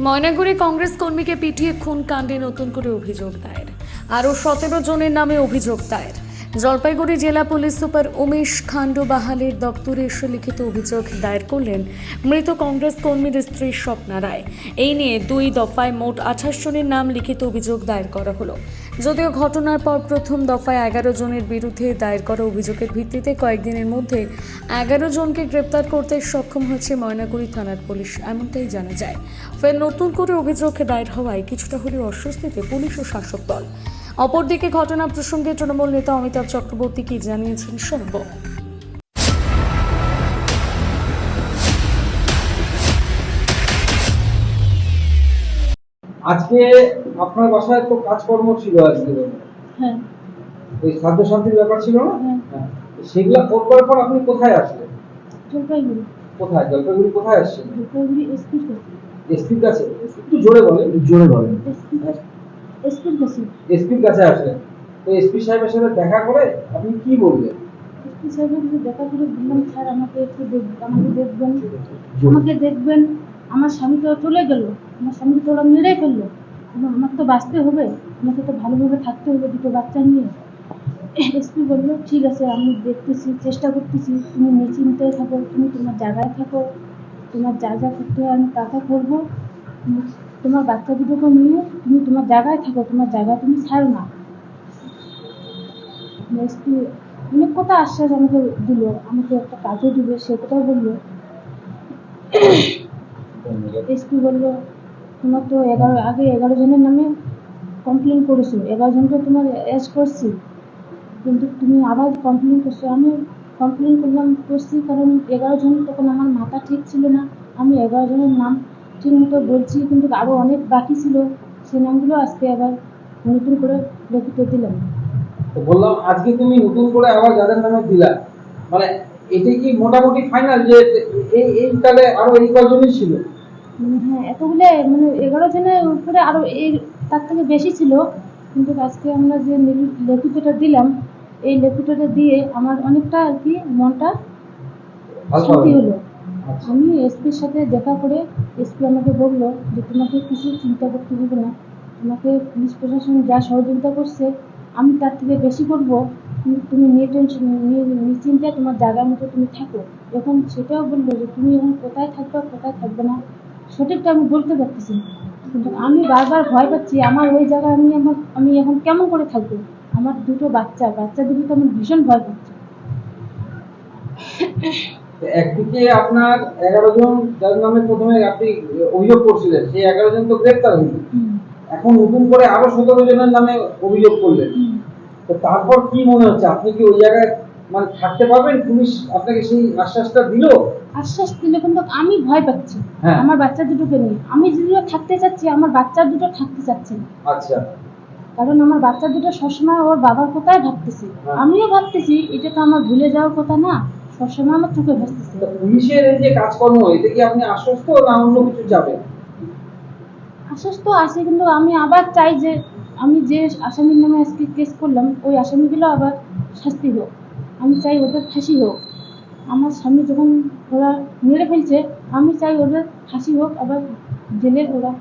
ময়নাগুড়ি কংগ্রেস কর্মীকে পিটিয়ে খুন কাণ্ডে নতুন করে অভিযোগ দায়ের। আরও 17 জনের নামে অভিযোগ দায়ের। জলপাইগুড়ি জেলা পুলিশ সুপার উমেশ খান্ডবাহালের দপ্তরে এসে লিখিত অভিযোগ দায়ের করলেন মৃত কংগ্রেস কর্মীর স্ত্রী স্বপ্না রায়। এই নিয়ে 2 দফায় মোট 28 জনের নাম লিখিত অভিযোগ দায়ের করা হলো। যদিও ঘটনার পর প্রথম দফায় 11 জনের বিরুদ্ধে দায়ের করা অভিযোগের ভিত্তিতে কয়েকদিনের মধ্যে 11 জনকে গ্রেপ্তার করতে সক্ষম হয়েছে ময়নাগুড়ি থানার পুলিশ, এমনটাই জানা যায়। ফের নতুন করে অভিযোগ দায়ের হওয়ায় কিছুটা হলেও অস্বস্তিতে পুলিশ ও শাসক দল। অপরদিকে ঘটনা প্রসঙ্গে তৃণমূল নেতা অমিতাভ চক্রবর্তী কি জানিয়েছেন শুনব। আজকে আপনার বাসায় তো কাজকর্ম ছিল আজকে, হ্যাঁ ওই খাদ্য শান্তির ব্যাপার ছিল না? হ্যাঁ হ্যাঁ। সেগুলা করবার পর আপনি কোথায় আসলেন? জলপাইগুড়ি কোথায় জলপাইগুড়ি কোথায় আসছেন? জলপাইগুড়ি এসপির কাছে এসপির কাছে? একটু জোরে বলেন, জোরে বলেন। এসপির কাছে এসপির কাছে আসলেন, তো এসপি সাহেবের সাথে দেখা করে আপনি কি বললেন? এসপি সাহেবের কাছে দেখা করে বললাম, স্যার আমাকে একটু আমাকে দেখবেন। আমার স্বামী তো চলে গেল, আমার স্বামীকে তো ওরা মেরেই ফেললো, আমাকে তো বাঁচতে হবে, আমাকে তো ভালোভাবে থাকতে হবে দুটো বাচ্চা নিয়ে। এসপি বললো, ঠিক আছে আমি দেখতেছি, চেষ্টা করতেছি, তুমি নিশ্চিন্তে থাকো, তুমি তোমার জায়গায় থাকো, তোমার যা যা করতে হয় আমি তা তা করবো, তোমার বাচ্চা দুটোকে নিয়ে তুমি তোমার জায়গায় থাকো, তোমার জায়গা তুমি ছাড়ো না। এসপি অনেক কথা আশ্বাস আমাকে দিল, আমাকে একটা কাজও দিবে সে কথাও বললো। এসপি বললো, তোমার তো 11 জনের নামে কমপ্লেন করেছো, 11 জনকে তোমার অ্যারেস্ট করছি, কিন্তু তুমি আবার কমপ্লেন করছো। আমি কমপ্লেন করছি কারণ 11 জন তখন আমার মাথা ঠিক ছিল না, আমি 11 জনের নাম ঠিক মতো বলছি, কিন্তু আরও অনেক বাকি ছিল, সেই নামগুলো আজকে আবার নতুন করে লিখিত দিলাম। তো বললাম আজকে তুমি নতুন করে আবার যাদের নামে দিলা, মানে এটা কি মোটামুটি ফাইনাল যে এই তাহলে আরো এই কজনই ছিল? হ্যাঁ, এতগুলো 11 জনের উপরে আরও তার থেকে বেশি ছিল, কিন্তু আজকে আমরা যে লিখিতটা দিলাম, এই লিখিতটা দিয়ে আমার অনেকটা আর কি মনটা শান্তি হলো। আচ্ছা। আমি এসপির সাথে দেখা করে এসপি আমাকে বললো যে তোমাকে কিছু চিন্তা করতে হবে না, তোমাকে পুলিশ প্রশাসন যা সহযোগিতা করছে আমি তার থেকে বেশি করবো, কিন্তু তুমি নিশ্চিন্তে তোমার জায়গার মতো তুমি থাকো। এখন সেটাও বললো যে তুমি এখন কোথায় থাকবে কোথায় থাকবে না সঠিকটা আমি বলতে পারতেছি না, কিন্তু আমি বারবার ভয় পাচ্ছি আমার ওই জায়গায় আমি এখন কেমন করে থাকবো। আমার দুটো বাচ্চা দুটোকে আমি ভীষণ ভয় পাচ্ছি। একদিকে আপনার 11 জন যার নামে প্রথমে আপনি অভিযোগ করছিলেন, সেই 11 জন তো গ্রেপ্তার হয়েছে, এখন নতুন করে আরো 17 জনের নামে অভিযোগ করলেন, তো তারপর কি মনে হচ্ছে আপনি কি ওই জায়গায় মানে থাকতে পারবেন? পুলিশ আপনাকে সেই আশ্বাসটা দিল? আশ্বাস দিলে, কিন্তু আমি ভয় পাচ্ছি। হ্যাঁ। আমার বাচ্চা দুটোকে নিয়ে আমি যদিও থাকতে চাচ্ছি, আমার বাচ্চা দুটো থাকতে চাচ্ছে না, আচ্ছা। কারণ আমার বাচ্চা দুটো সবসময় ওর বাবার কথাই ভাবতেছি, হ্যাঁ। আমিও ভাবতেছি এটা তো আমার ভুলে যাওয়ার কথা না, সবসময় আমার চোখে ভাসতেছে। তো পুলিশের এই যে কাজকর্ম, এতে কি আপনি আশ্বস্ত না অন্য কিছু যাবেন? আশ্বাস তো আছে, কিন্তু আমি আবার চাই যে আমি যে আসামির নামে আজকে কেস করলাম ওই আসামিগুলো আবার শাস্তি হোক, আমি চাই ওদের ফাঁসি হোক। আমার স্বামী যখন ওরা মেরে ফেলছে আমি চাই ওদের ফাঁসি হোক, আবার জেলে ওরা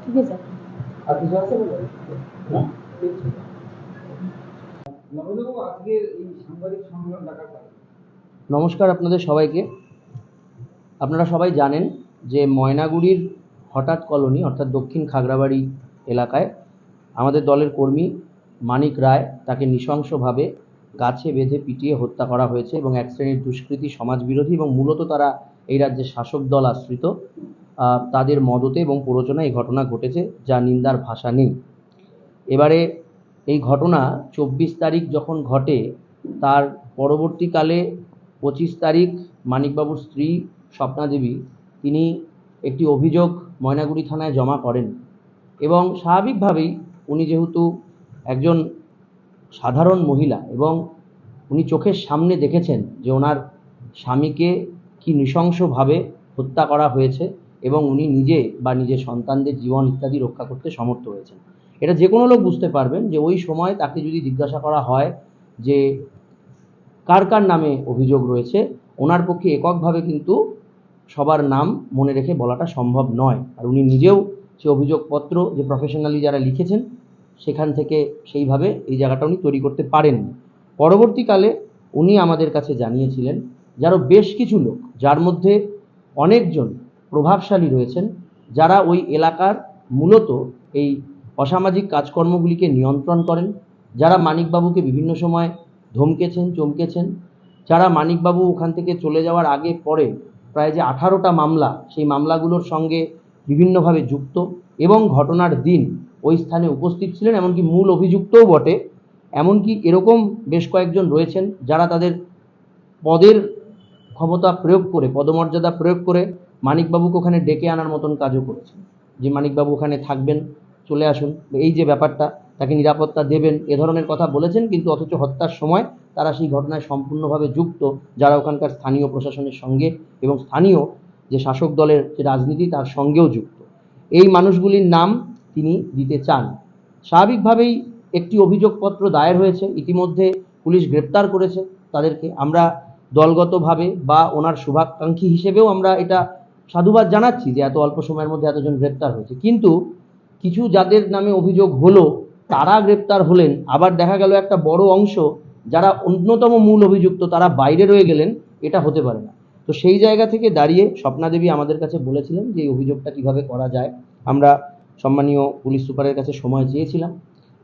ঢুকে যাক। আর কিছু আছে বলে? হ্যাঁ, ঠিক আছে। নবদেব, আজকে এই সাংবাদিক সম্মেলন ডাকার কারণ? নমস্কার আপনাদের সবাইকে। আপনারা সবাই জানেন যে ময়নাগুড়ির হঠাৎ কলোনি অর্থাৎ দক্ষিণ খাগড়াবাড়ি এলাকায় আমাদের দলের কর্মী মানিক রায়, তাকে নৃশংসভাবে গাছে বেঁধে পিটিয়ে হত্যা করা হয়েছে এবং এক শ্রেণীর দুষ্কৃতী, সমাজবিরোধী এবং মূলত তারা এই রাজ্যের শাসক দল আশ্রিত, তাদের মদতে এবং প্ররোচনায় এই ঘটনা ঘটেছে, যা নিন্দার ভাষা নেই। এবারে এই ঘটনা 24 তারিখ যখন ঘটে, তার পরবর্তীকালে 25 তারিখ মানিকবাবুর স্ত্রী স্বপ্না দেবী তিনি একটি অভিযোগ ময়নাগুড়ি থানায় জমা করেন এবং স্বাভাবিকভাবেই উনি যেহেতু একজন সাধারণ মহিলা এবং উনি চোখের সামনে দেখেছেন যে ওনার স্বামীকে কি নৃশংসভাবে হত্যা করা হয়েছে এবং উনি নিজে বা নিজের সন্তানদের জীবন ইত্যাদি রক্ষা করতে সমর্থ হয়েছেন। এটা যে কোনো লোক বুঝতে পারবেন যে ওই সময় তাকে যদি জিজ্ঞাসা করা হয় যে কার কার নামে অভিযোগ রয়েছে, ওনার পক্ষে এককভাবে কিন্তু সবার নাম মনে রেখে বলাটা সম্ভব নয়। আর উনি নিজেও সে অভিযোগপত্র যে প্রফেশনালি যারা লিখেছেন সেখান থেকে সেইভাবে এই জায়গাটা উনি তৈরি করতে পারেননি। পরবর্তীকালে উনি আমাদের কাছে জানিয়েছিলেন যে আরও বেশ কিছু লোক, যার মধ্যে অনেকজন প্রভাবশালী রয়েছেন, যারা ওই এলাকার মূলত এই অসামাজিক কাজকর্মগুলিকে নিয়ন্ত্রণ করেন, যারা মানিকবাবুকে বিভিন্ন সময় ধমকেছেন, চমকেছেন, যারা মানিকবাবু ওখান থেকে চলে যাওয়ার আগে পরে প্রায় যে 18টা মামলা, সেই মামলাগুলোর সঙ্গে বিভিন্নভাবে যুক্ত এবং ঘটনার দিন ওই স্থানে উপস্থিত ছিলেন, এমনকি মূল অভিযুক্তও বটে। এমনকি এরকম বেশ কয়েকজন রয়েছেন যারা তাদের পদের ক্ষমতা প্রয়োগ করে, পদমর্যাদা প্রয়োগ করে মানিকবাবুকে ওখানে ডেকে আনার মতন কাজও করেছেন, যে মানিকবাবু ওখানে থাকবেন, চলে আসুন, এই যে ব্যাপারটা, তাকে নিরাপত্তা দেবেন, এ ধরনের কথা বলেছেন। কিন্তু অথচ হত্যার সময় তারা সেই ঘটনায় সম্পূর্ণভাবে যুক্ত, যারা ওখানকার স্থানীয় প্রশাসনের সঙ্গে এবং স্থানীয় যে শাসক দলের যে রাজনীতি তার সঙ্গেও যুক্ত। এই মানুষগুলির নাম তিনি দিতে চান। স্বাভাবিকভাবেই একটি অভিযোগপত্র দায়ের হয়েছে, ইতিমধ্যে পুলিশ গ্রেপ্তার করেছে তাদেরকে। আমরা দলগতভাবে বা ওনার শুভাকাঙ্ক্ষী হিসেবেও আমরা এটা সাধুবাদ জানাচ্ছি যে এত অল্প সময়ের মধ্যে এতজন গ্রেপ্তার হয়েছে। কিন্তু কিছু যাদের নামে অভিযোগ হলো তারা গ্রেপ্তার হলেন, আবার দেখা গেল একটা বড় অংশ যারা অন্যতম মূল অভিযুক্ত তারা বাইরে রয়ে গেলেন, এটা হতে পারে না। তো সেই জায়গা থেকে দাঁড়িয়ে স্বপ্নাদেবী আমাদের কাছে বলেছিলেন যে এই অভিযোগটা কিভাবে করা যায়। আমরা সম্মানীয় পুলিশ সুপারের কাছে সময় চেয়েছিলাম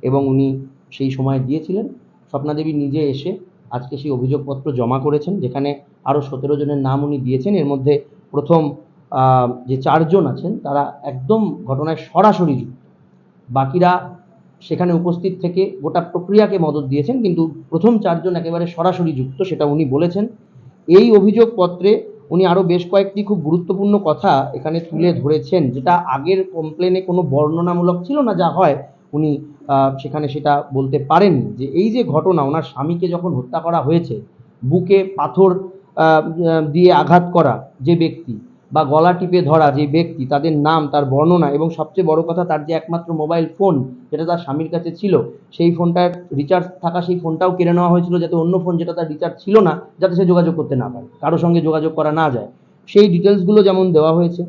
এবং উনি সেই সময় দিয়েছিলেন। স্বপ্নাদেবী নিজে এসে আজকে সেই অভিযোগপত্র জমা করেছেন, যেখানে আরও 17 জনের নাম উনি দিয়েছেন। এর মধ্যে প্রথম যে 4 জন আছেন তারা একদম ঘটনায় সরাসরি যুক্ত, বাকিরা সেখানে উপস্থিত থেকে গোটা প্রক্রিয়াকে মদত দিয়েছেন, কিন্তু প্রথম 4 জন একেবারে সরাসরি যুক্ত, সেটা উনি বলেছেন। এই অভিযোগপত্রে উনি আরও বেশ কয়েকটি খুব গুরুত্বপূর্ণ কথা এখানে তুলে ধরেছেন, যেটা আগের কমপ্লেনে কোনো বর্ণনামূলক ছিল না, যা হয় উনি সেখানে সেটা বলতে পারেননি। যে এই যে ঘটনা, ওনার স্বামীকে যখন হত্যা করা হয়েছে, বুকে পাথর দিয়ে আঘাত করা যে ব্যক্তি বা গলা টিপে ধরা যে ব্যক্তি, তাদের নাম, তার বর্ণনা এবং সবচেয়ে বড় কথা তার যে একমাত্র মোবাইল ফোন যেটা তার স্বামীর কাছে ছিল, সেই ফোনটার রিচার্জ থাকা সেই ফোনটাও কেড়ে নেওয়া হয়েছিল, যাতে অন্য ফোন যেটা তার রিচার্জ ছিল না, যাতে সে যোগাযোগ করতে না পারে, কারোর সঙ্গে যোগাযোগ করা না যায়, সেই ডিটেলসগুলো যেমন দেওয়া হয়েছে।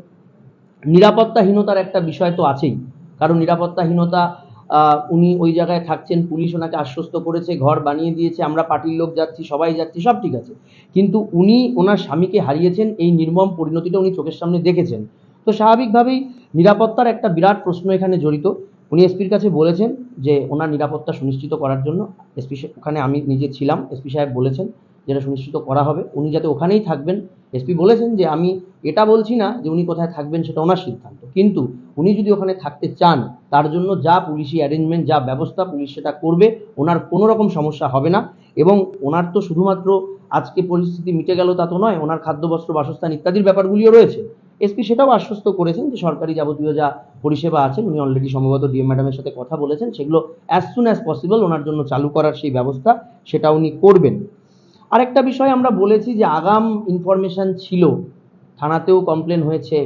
নিরাপত্তাহীনতার একটা বিষয় তো আছেই, কারণ নিরাপত্তাহীনতা, উনি ওই জায়গায় থাকছেন, পুলিশ ওনাকে আশ্বস্ত করেছে, ঘর বানিয়ে দিয়েছে, আমরা পার্টির লোক যাচ্ছি, সবাই যাচ্ছি, সব ঠিক আছে, কিন্তু উনি ওনার স্বামীকে হারিয়েছেন, এই নির্মম পরিণতিটা উনি চোখের সামনে দেখেছেন। তো স্বাভাবিকভাবেই নিরাপত্তার একটা বিরাট প্রশ্ন এখানে জড়িত। উনি এসপির কাছে বলেছেন যে ওনার নিরাপত্তা সুনিশ্চিত করার জন্য, এসপি ওখানে আমি নিজে ছিলাম, এসপি সাহেব বলেছেন যেটা সুনিশ্চিত করা হবে, উনি যাতে ওখানেই থাকবেন। এসপি বলেছেন যে আমি এটা বলছি না যে উনি কোথায় থাকবেন, সেটা ওনার সিদ্ধান্ত, কিন্তু উনি যদি ওখানে থাকতে চান তার জন্য যা পুলিশি অ্যারেঞ্জমেন্ট, যা ব্যবস্থা পুলিশ সেটা করবে, ওনার কোনো রকম সমস্যা হবে না। এবং ওনার তো শুধুমাত্র আজকে পরিস্থিতি মিটে গেল তা তো নয়, ওনার খাদ্য, বস্ত্র, বাসস্থান ইত্যাদির ব্যাপারগুলিও রয়েছে। এসপি সেটাও আশ্বস্ত করেছেন যে সরকারি যাবতীয় যা পরিষেবা আছে, উনি অলরেডি সম্ভবত ডিএম ম্যাডামের সাথে কথা বলেছেন, সেগুলো অ্যাজ সুন অ্যাজ পসিবল ওনার জন্য চালু করার সেই ব্যবস্থা সেটা উনি করবেন। আরেকটা বিষয় আমরা বলেছি যে আগাম ইনফরমেশন ছিল, থানাতেও কমপ্লেন হয়েছে,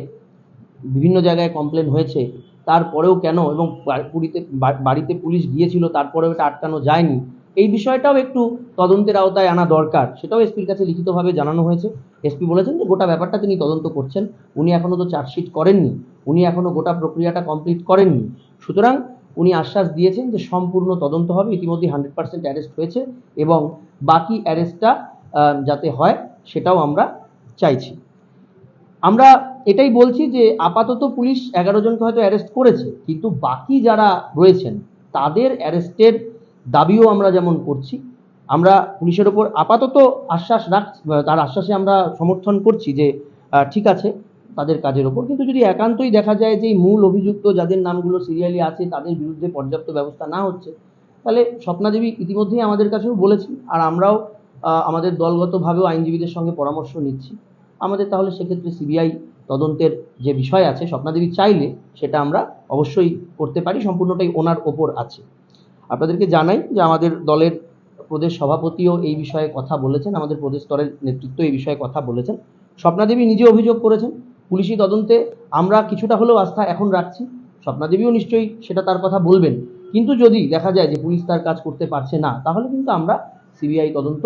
বিভিন্ন জায়গায় কমপ্লেন হয়েছে, তারপরেও কেন, এবং বাড়িতে পুলিশ গিয়েছিল তারপরেও এটা আটকানো যায়নি, এই বিষয়টাও একটু তদন্তের আওতায় আনা দরকার, সেটাও এসপির কাছে লিখিতভাবে জানানো হয়েছে। এসপি বলেছেন যে গোটা ব্যাপারটা তিনি তদন্ত করছেন, উনি এখনও তো চার্জশিট করেননি, উনি এখনও গোটা প্রক্রিয়াটা কমপ্লিট করেননি। সুতরাং উনি আশ্বাস দিয়েছেন যে সম্পূর্ণ তদন্ত হবে, ইতিমধ্যে 100% অ্যারেস্ট হয়েছে এবং বাকি অ্যারেস্টটা যাতে হয় সেটাও আমরা চাইছি। আমরা এটাই বলছি যে আপাতত পুলিশ 11 জনকে হয়তো অ্যারেস্ট করেছে, কিন্তু বাকি যারা রয়েছেন তাদের অ্যারেস্টের দাবিও আমরা যেমন করছি, আমরা পুলিশের ওপর আপাতত আশ্বাস রাখছি, তার আশ্বাসে আমরা সমর্থন করছি যে ঠিক আছে তাদের কাজের ওপর। কিন্তু যদি একান্তই দেখা যায় যে মূল অভিযুক্ত যাদের নামগুলো সিরিয়ালি আছে তাদের বিরুদ্ধে পর্যাপ্ত ব্যবস্থা না হচ্ছে, তাহলে স্বপ্নাদেবী ইতিমধ্যেই আমাদের কাছেও বলেছি, আর আমরাও আমাদের দলগতভাবেও আইনজীবীদের সঙ্গে পরামর্শ নিচ্ছি, আমাদের তাহলে সেক্ষেত্রে সিবিআই তদন্তের যে বিষয় আছে স্বপ্নাদেবী চাইলে সেটা আমরা অবশ্যই করতে পারি, সম্পূর্ণটাই ওনার ওপর আছে। আপনাদেরকে জানাই যে আমাদের দলের প্রদেশ সভাপতিও এই বিষয়ে কথা বলেছেন, আমাদের প্রদেশ স্তরের নেতৃত্ব এই বিষয়ে কথা বলেছেন। স্বপ্নাদেবী নিজে অভিযোগ করেছেন, পুলিশি তদন্তে আমরা কিছুটা হলেও আস্থা এখন রাখছি, স্বপ্নাদেবীও নিশ্চয়ই সেটা তার কথা বলবেন। কিন্তু যদি দেখা যায় যে পুলিশ তার কাজ করতে পারছে না, তাহলে কিন্তু আমরা সিবিআই তদন্ত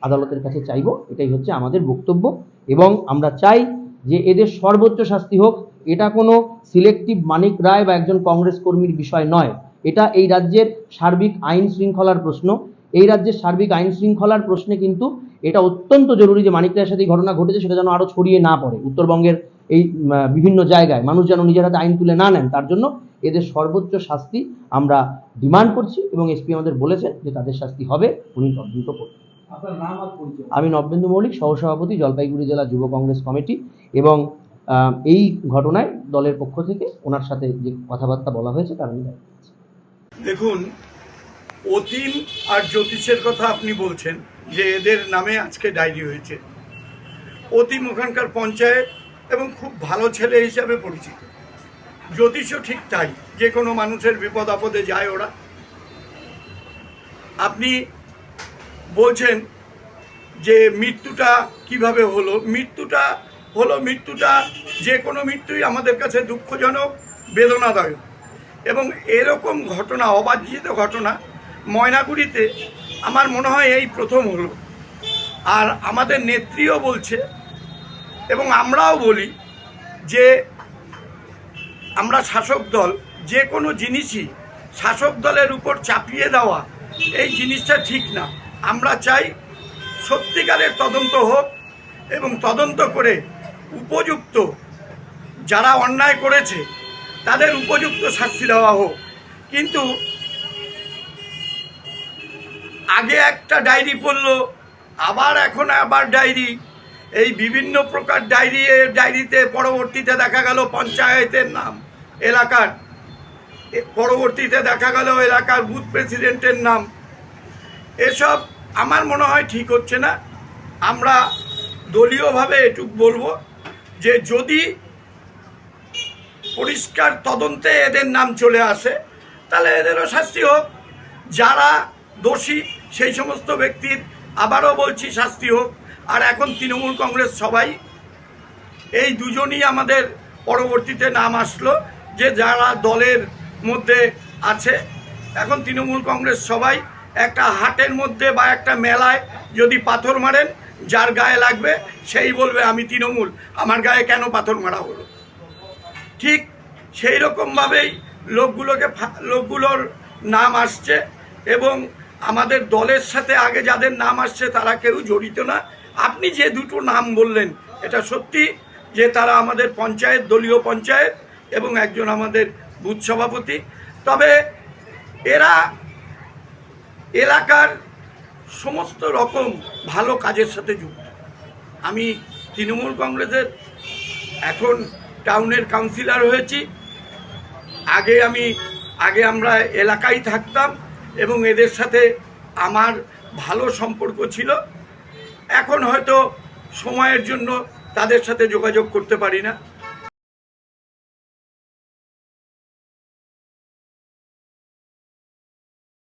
আদালতের কাছে চাইব, এটাই হচ্ছে আমাদের বক্তব্য। এবং আমরা চাই যে এদের সর্বোচ্চ শাস্তি হোক, এটা কোনো সিলেক্টিভ মানিক রায় বা একজন কংগ্রেস কর্মীর বিষয় নয়। এটা এই রাজ্যের সার্বিক আইন শৃঙ্খলার প্রশ্ন। এই রাজ্যের সার্বিক আইন শৃঙ্খলার প্রশ্নে কিন্তু এটা অত্যন্ত জরুরি যে মানিক রায়ের সাথে এই ঘটনা ঘটেছে সেটা যেন আরো ছড়িয়ে না পড়ে উত্তরবঙ্গের এই বিভিন্ন জায়গায়, মানুষ যেন নিজের হাতে আইন তুলে না নেন। তার জন্য এদের সর্বোচ্চ শাস্তি আমরা ডিমান্ড করছি এবং এসপি আমাদের বলেছেন যে তাদের শাস্তি হবে, উনি তদন্ত করবেন। আপনার নাম আর পরিচয়? আমি নবেন্দু মৌলিক, সহসভাপতি, জলপাইগুড়ি জেলা যুব কংগ্রেস কমিটি। এবং এই ঘটনায় দলের পক্ষ থেকে ওনার সাথে যে কথাবার্তা বলা হয়েছে তার আমি দায়িত্ব আছি। দেখুন, অতীন আর জ্যোতিষের কথা আপনি বলছেন যে এদের নামে আজকে ডায়েরি হয়েছে। অতীন ওখানকার পঞ্চায়েত এবং খুব ভালো ছেলে হিসাবে পরিচিত। জ্যোতিষও ঠিক তাই, যে কোনো মানুষের বিপদ আপদে যায় ওরা। আপনি বলছেন যে মৃত্যুটা কিভাবে হলো। মৃত্যুটা যে কোনো মৃত্যুই আমাদের কাছে দুঃখজনক, বেদনাদায়ক। এবং এরকম ঘটনা, অবাঞ্ছিত ঘটনা ময়নাগুড়িতে আমার মনে হয় এই প্রথম হলো। আর আমাদের নেত্রীও বলছে এবং আমরাও বলি যে আমরা শাসক দল, যে কোনো জিনিসই শাসক দলের উপর চাপিয়ে দেওয়া এই জিনিসটা ঠিক না। আমরা চাই সত্যিকারের তদন্ত হোক এবং তদন্ত করে উপযুক্ত যারা অন্যায় করেছে তাদের উপযুক্ত শাস্তি দেওয়া হোক। কিন্তু আগে একটা ডায়েরি পড়লো, এখন আবার ডায়েরি, এই বিভিন্ন প্রকার ডায়েরিতে পরবর্তীতে দেখা গেল পঞ্চায়েতের নাম, এলাকার, পরবর্তীতে দেখা গেল এলাকার বুথ প্রেসিডেন্টের নাম। এসব আমার মনে হয় ঠিক হচ্ছে না। আমরা দলীয়ভাবে এটুকু বলবো যে যদি পরিষ্কার তদন্তে এদের নাম চলে আসে তাহলে এদেরও শাস্তি হোক। যারা দোষী সেই সমস্ত ব্যক্তির আবারও বলছি শাস্তি হোক। আর এখন তৃণমূল কংগ্রেস সবাই, এই দুজনই আমাদের পরবর্তীতে নাম আসলো যে যারা দলের মধ্যে আছে। এখন তৃণমূল কংগ্রেস সবাই একটা হাটের মধ্যে বা একটা মেলায় যদি পাথর মারেন, যার গায়ে লাগবে সেই বলবে আমি তৃণমূল, আমার গায়ে কেন পাথর মারা হলো। ঠিক সেই রকমভাবেই লোকগুলোর নাম আসছে এবং আমাদের দলের সাথে আগে যাদের নাম আসছে তারা কেউ জড়িত না। আপনি যে দুটো নাম বললেন এটা সত্যি যে তারা আমাদের পঞ্চায়েত, দলীয় পঞ্চায়েত এবং একজন আমাদের বুথ সভাপতি। তবে এরা এলাকার সমস্ত রকম ভালো কাজের সাথে যুক্ত। আমি তৃণমূল কংগ্রেসের এখন টাউনের কাউন্সিলর হয়েছি। আগে আমরা এলাকায় থাকতাম এবং এদের সাথে আমার ভালো সম্পর্ক ছিল। এখন হয়তো সময়ের জন্য তাদের সাথে যোগাযোগ করতে পারি না।